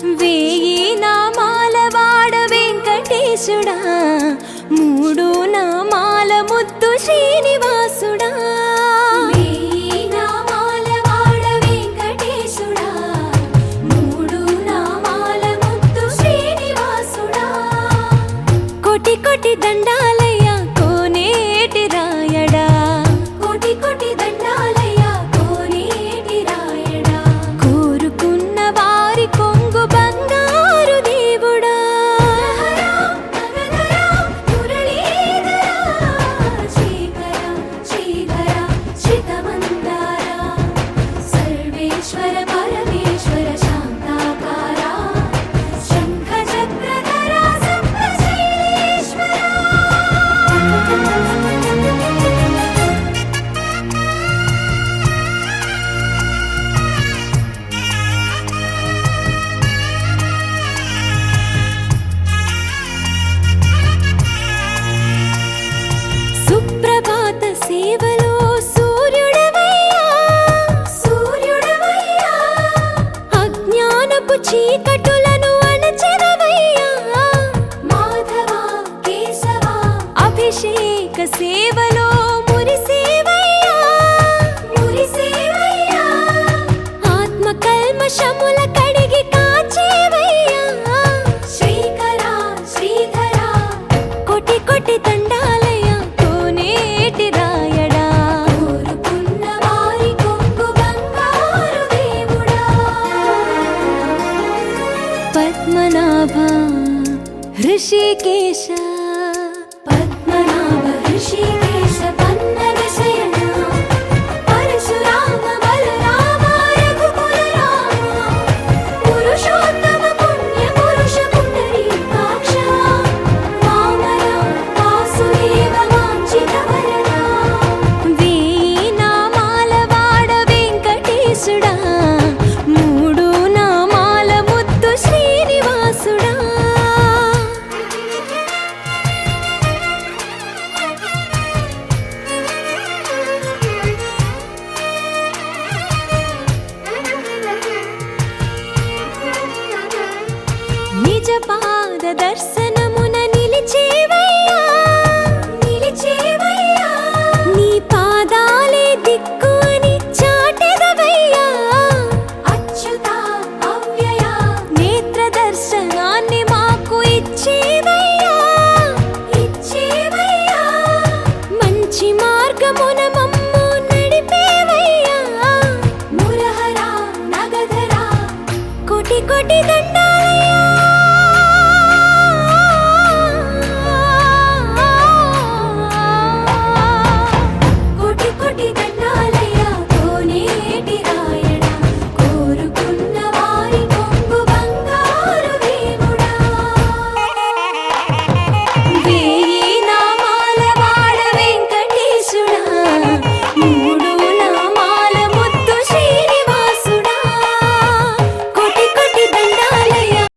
వేయి నామాల వాడ వెంకటేశుడా, మూడు నామాల ముద్దు శ్రీనివాసుడా. వేయి నామాల వాడ వెంకటేశుడా, మూడు నామాల ముద్దు శ్రీనివాసుడా. కోటి కోటి దండాలయ్యా కోనేటి రాయడా, కోటి కోటి దండాలయ్యా కోనేటి రాయడా. కోరుకున్న వారి కొంగు బంగారు దేవుడా. సర్వేశ్వర పరమేశ్వర శాంతాకార శంఖ చక్రధర సప్తశైలేశ్వర. సుప్రభాత సేవలో సూర్యుడవయ్యా, సూర్యుడవయ్యా. అజ్ఞానపు చీకటులను అణచెదవయ్యా. మాధవ కేశవ అభిషేక సేవలో మురిసేవయ్యా, మురిసేవయ్యా. ఆత్మ కల్మషముల కడిగి కాచేవయ్యా. శ్రీకర శ్రీధర కోటి కోటి దండాలయ్యా కోనేటి రాయడా. కోరుకున్న వారి కొంగు బంగారు దేవుడా. పద్మనాభ హృషికేశ, పద్మనాభ హృషికేశ పన్నగ శయన. పరశురామ బలరామ రఘుకుల రామ. పురుషోత్తమ పుణ్య పురుష పుండరీకాక్ష. వామన వాసుదేవ వాంఛిత వరద. వేయి నామాల వాడ వెంకటేశుడా, మూడు నామాల ముద్దు శ్రీనివాసుడా. నిజ పాద దర్శనమున నిలిచేవయ్యా, నిలిచేవయ్యా. నీ పాదాలే దిక్కు అని చాటెదవయ్యా. అచ్యుత అవ్యయ నేత్ర దర్శనాన్ని మాకు ఇచ్చేవయ్యా, ఇచ్చేవయ్యా. మంచి మార్గమున మమ్ము నడిపేవయ్యా. మురహర నగధర కోటి కోటి దండాలయ్యా